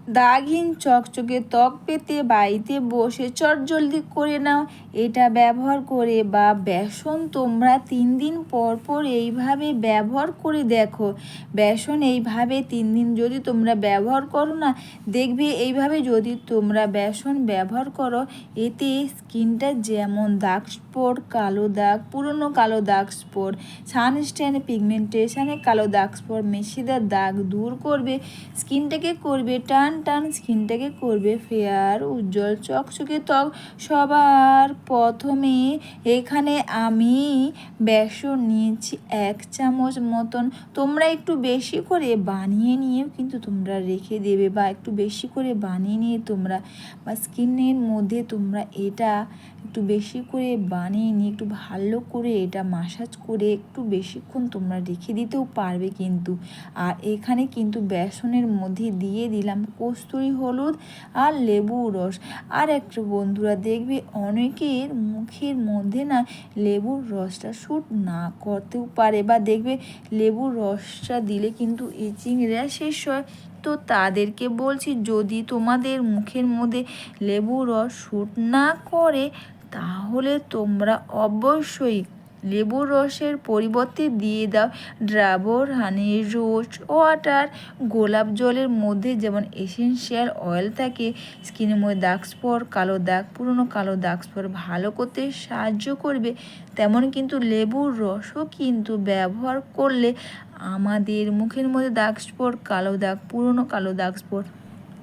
দাগহীন চকচকে ত্বক পেতে বাড়িতে বসে চটজলদি করে নাও। এটা ব্যবহার করে বা বেসন তোমরা 3 দিন পর পর এইভাবে ব্যবহার করে দেখো। বেসন এইভাবে 3 দিন যদি তোমরা ব্যবহার করো না, দেখবে এইভাবে যদি তোমরা বেসন ব্যবহার করো, এতে স্কিনটা যেমন দাগ স্পট, কালো দাগ, পুরনো কালো দাগ স্পট, সানস্ট্যান্ড পিগমেন্টেশনে কালো দাগ স্পট, মেশিদার দাগ দূর করবে। স্কিনটাকে করবে টান টান, স্কিনটাকে করবে ফেয়ার, উজ্জ্বল চকচকে ত্বক। সবার প্রথমে এখানে আমি বেসন নিয়েছি 1 চামচ মতন। তোমরা একটু বেশি করে বানিয়ে নিয়েও কিন্তু তোমরা রেখে দেবে, বা একটু বেশি করে বানিয়ে নিয়ে তোমরা বা স্কিনের মধ্যে তোমরা এটা একটু বেশি করে বানিয়ে নিয়ে একটু ভালো করে এটা মাসাজ করে একটু বেশিক্ষণ তোমরা রেখে দিতেও পারবে কিন্তু। আর এখানে কিন্তু বেসনের মধ্যে দিয়ে দিলাম কস্তুরি হলুদ আর লেবুর রস। আর একটা বন্ধুরা দেখবে অনেকের মুখের মধ্যে না লেবুর রসটা শ্যুট না করতেও পারে, বা দেখবে লেবুর রসটা দিলে কিন্তু ইচিং র্যাশেস হয়। তো তাদেরকে বলছি, যদি তোমাদের মুখের মধ্যে লেবুর রস শ্যুট না করে, তাহলে তোমরা অবশ্যই লেবুর রসের পরিবর্তে দিয়ে দাও ডাবর হানি, রোজ ওয়াটার। গোলাপ জলের মধ্যে যেমন এসেনশিয়াল অয়েল থাকে, স্কিনের মধ্যে দাগ স্পট, কালো দাগ, পুরনো কালো দাগ স্পট ভালো করতে সাহায্য করবে, তেমন কিন্তু লেবুর রসও কিন্তু ব্যবহার করলে আমাদের মুখের মধ্যে দাগ স্পট, কালো দাগ, পুরনো কালো দাগ স্পট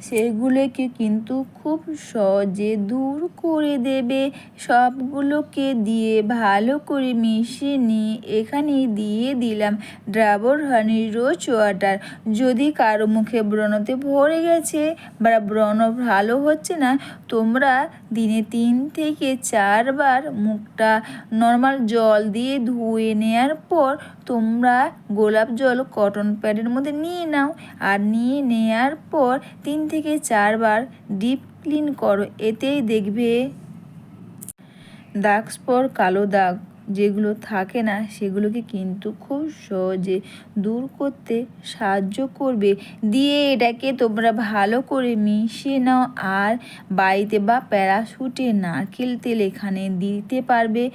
সেগুলোকে কিন্তু খুব সহজে দূর করে দেবে। সবগুলোকে দিয়ে ভালো করে মিশিয়ে নিয়ে এখানে দিয়ে দিলাম ডাবর হানি, রোজ ওয়াটার। যদি কারো মুখে ব্রণতে ভরে গেছে বা ব্রণ ভালো হচ্ছে না, তোমরা দিনে 3 থেকে 4 বার মুখটা নর্মাল জল দিয়ে ধুয়ে নেওয়ার পর তোমরা গোলাপ জল কটন প্যাডের মধ্যে নিয়ে নাও। আর নিয়ে নেওয়ার পর 3 থেকে 4 বার ডিপ ক্লিন করো। এতেই দেখবে দাগ স্পট, কালো দাগ যেগুলো থাকে না, সেগুলোকে কিন্তু খুব সহজে দূর করতে সাহায্য করবে। দিয়ে এটাকে তোমরা ভালো করে মিশিয়ে নাও। আর বাড়িতে বা প্যারাশুটে নারকেল তেল এখানে দিতে পারবে।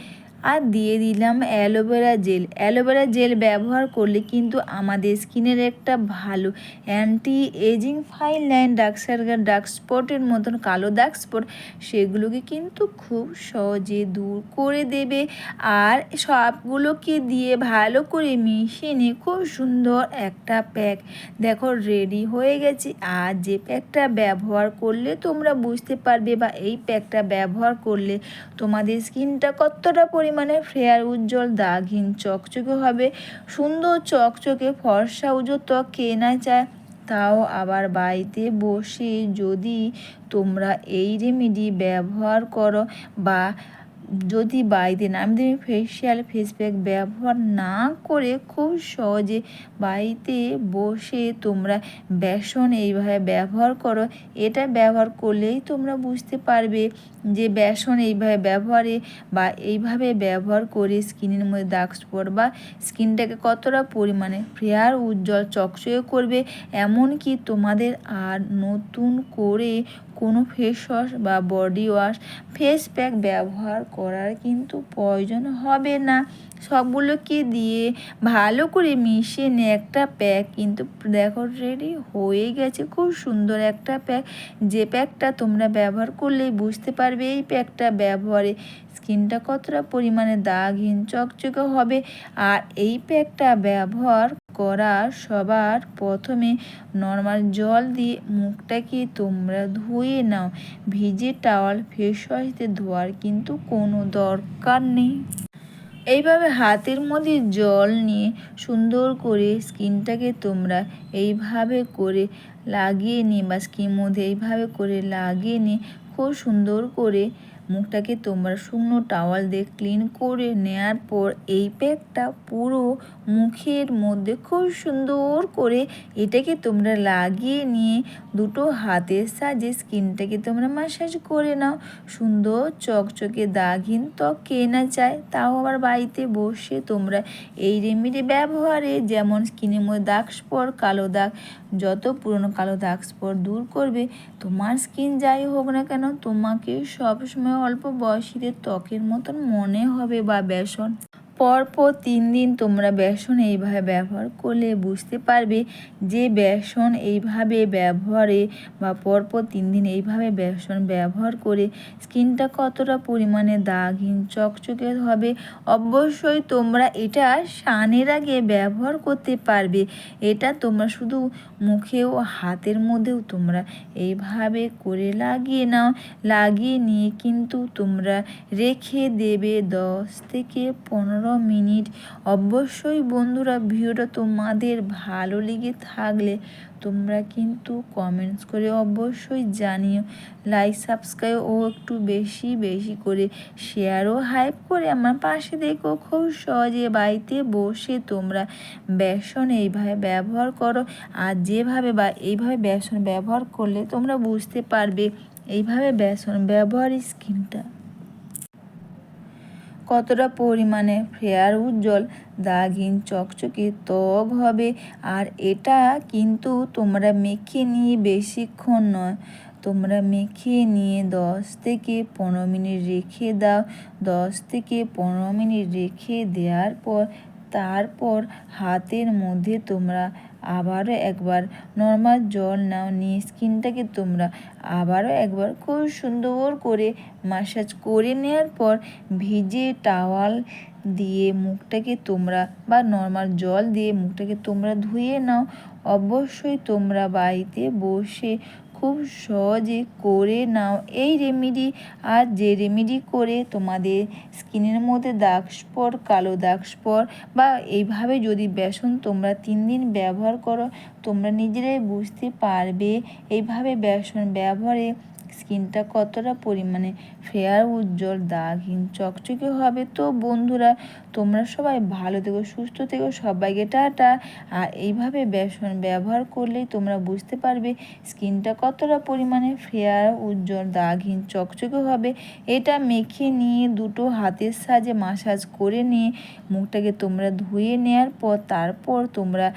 আর দিয়ে দিলাম অ্যালোভেরা জেল। অ্যালোভেরা জেল ব্যবহার করলে কিন্তু আমাদের স্কিনের একটা ভালো anti ageing fine line, dark circle, dark স্পটের মতন কালো দাগ স্পট সেগুলোকে কিন্তু খুব সহজে দূর করে দেবে। আর সবগুলোকে দিয়ে ভালো করে মিশিয়ে নিয়ে খুব সুন্দর একটা প্যাক দেখো রেডি হয়ে গেছে। আর যে প্যাকটা ব্যবহার করলে তোমরা বুঝতে পারবে, বা এই প্যাকটা ব্যবহার করলে তোমাদের স্কিনটা কতটা পরিমাণে ফেয়ার, উজ্জ্বল, দাগহীন, চকচকে হবে। সুন্দর চকচকে ফর্সা উজ্জ্বল ত্বক কে না চায়। তাও আবার বাড়িতে বসে যদি তোমরা এই রেমেডি ব্যবহার করো, বা যদি বাড়িতে নামি ফেসিয়াল ফেস প্যাক ব্যবহার না করে খুব সহজে বাড়িতে বসে তোমরা বেসন এইভাবে ব্যবহার করো, এটা ব্যবহার করলেই তোমরা বুঝতে পারবে যে বেসন এইভাবে ব্যবহারে বা এইভাবে ব্যবহার করে স্কিনের মধ্যে দাগ স্পট বা স্কিনটাকে কতটা পরিমাণে ফেয়ার, উজ্জ্বল, চকচকে করবে। এমনকি তোমাদের আর নতুন করে কোনো ফেস ওয়াশ বা বডি ওয়াশ, ফেস প্যাক ব্যবহার করার কিন্তু প্রয়োজন হবে না। সবগুলোকে দিয়ে ভালো করে মিশিয়ে নিয়ে একটা প্যাক কিন্তু দেখো রেডি হয়ে গেছে। খুব সুন্দর একটা প্যাক, যে প্যাকটা তোমরা ব্যবহার করলেই বুঝতে পারবে এই প্যাকটা ব্যবহারে স্কিনটা কতটা পরিমাণে দাগহীন, চকচকে হবে। আর এই প্যাকটা ব্যবহার করার সবার প্রথমে নর্মাল জল দিয়ে মুখটাকে তোমরা ধুয়ে নাও। ভিজে টাওয়াল ফেস ওয়াশ দিয়ে ধোয়ার কিন্তু কোনো দরকার নেই। এইভাবে হাতের মধ্যে জল নিয়ে সুন্দর করে স্কিনটাকে তোমরা এইভাবে করে লাগিয়ে নিয়ে, বা স্কিনের মধ্যে এইভাবে করে লাগিয়ে নিয়ে খুব সুন্দর করে মুখটাকে তোমরা শুকনো টাওয়াল দিয়ে ক্লিন করে নেওয়ার পর এই প্যাকটা পুরো মুখের মধ্যে খুব সুন্দর করে এটাকে তোমরা লাগিয়ে নিয়ে দুটো হাতের সাহায্যে স্কিনটাকে তোমরা ম্যাসাজ করে নাও। সুন্দর চকচকে দাগহীন ত্বক কে না চায়। তাও আবার বাড়িতে বসে তোমরা এই রেমেডি ব্যবহারে যেমন স্কিনের মধ্যে দাগ স্পট, কালো দাগ যত পুরনো কালো দাগ স্পট দূর করবে। তোমার স্কিন যাই হোক না কেন, তোমাকে সবসময় অল্প বয়সীদের ত্বকের মতন মনে হবে। বা বেসন পরপর 3 দিন তোমরা বেসন এইভাবে ব্যবহার করলে বুঝতে পারবে যে বেসন এইভাবে ব্যবহারে বা পরপর 3 দিন এইভাবে বেসন ব্যবহার করে স্কিনটা কতটা পরিমাণে দাগহীন চকচকে হবে। অবশ্যই তোমরা এটা স্নানের আগে ব্যবহার করতে পারবে। এটা তোমরা শুধু মুখে ও হাতের মধ্যেও তোমরা এইভাবে করে লাগিয়ে নাও। লাগিয়ে নিয়ে কিন্তু তোমরা রেখে দেবে 10 থেকে 15 মিনিট। অবশ্যই বন্ধুরা, ভিডিওটা তোমাদের ভালো লেগে থাকলে তোমরা কিন্তু কমেন্টস করে অবশ্যই জানিও। লাইক সাবস্ক্রাইব ও একটু বেশি বেশি করে শেয়ার ও হাইপ করে আমার পাশে দেখো। খুব সহজে বাড়িতে বসে তোমরা বেসন এইভাবে ব্যবহার করো। আর যেভাবে বা এইভাবে বেসন ব্যবহার করলে তোমরা বুঝতে পারবে এইভাবে বেসন ব্যবহার স্কিনটা কতটা পরিমাণে ফেয়ার, উজ্জ্বল, দাগহীন, চকচকে ত্বক হবে। আর এটা কিন্তু তোমরা মেখে নিয়ে বেশিক্ষণ নয়, তোমরা মেখে নিয়ে 10 থেকে 15 মিনিট রেখে দাও। 10 থেকে 15 মিনিট রেখে দেওয়ার পর তারপর হাতের মধ্যে তোমরা আবারও একবার নর্মাল জল নাও, নিয়ে স্কিনটাকে তোমরা আবারও একবার খুব সুন্দর করে ম্যাসাজ করে নেওয়ার পর ভিজে টাওয়াল দিয়ে মুখটাকে তোমরা বা নর্মাল জল দিয়ে মুখটাকে তোমরা ধুয়ে নাও। অবশ্যই তোমরা বাড়িতে বসে খুব সহজে করে নাও এই রেমেডি। আর যে রেমেডি করে তোমাদের স্কিনের মধ্যে দাগ স্পট, কালো দাগ স্পট বা এইভাবে যদি বেসন তোমরা 3 দিন ব্যবহার করো, তোমরা নিজেরাই বুঝতে পারবে এইভাবে বেসন ব্যবহারে স্কিনটা কতটা পরিমাণে ফেয়ার, উজ্জ্বল, দাগহীন, চকচকে হবে। তো বন্ধুরা, তোমরা সবাই ভালো থেকো, সুস্থ থেকো, সবাইকে টাটা। আর এইভাবে বেসন ব্যবহার করলেই তোমরা বুঝতে পারবে স্কিনটা কতটা পরিমাণে ফেয়ার, উজ্জ্বল, দাগহীন, চকচকে হবে। এটা মেখে নিয়ে দুটো হাতের সাহায্যে ম্যাসাজ করে নিয়ে মুখটাকে তোমরা ধুয়ে নেওয়ার পর তারপর তোমরা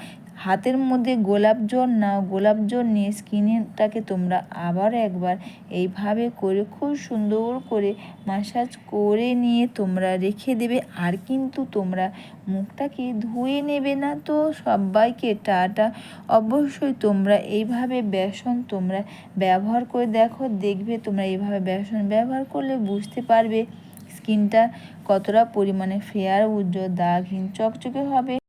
হাতের মধ্যে গোলাপ জল নাও। গোলাপ জল নিয়ে স্কিনটাকে তোমরা আবার একবার এইভাবে করে খুব সুন্দর করে ম্যাসাজ করে নিয়ে তোমরা রেখে দেবে। আর কিন্তু তোমরা মুখটাকে ধুয়ে নেবে না। তো সবাইকে টাটা। অবশ্যই তোমরা এইভাবে বেসন তোমরা ব্যবহার করে দেখো, দেখবে তোমরা এইভাবে বেসন ব্যবহার করলে বুঝতে পারবে স্কিনটা কতটা পরিমাণে ফেয়ার, উজ্জ্বল, দাগহীন, চকচকে হবে।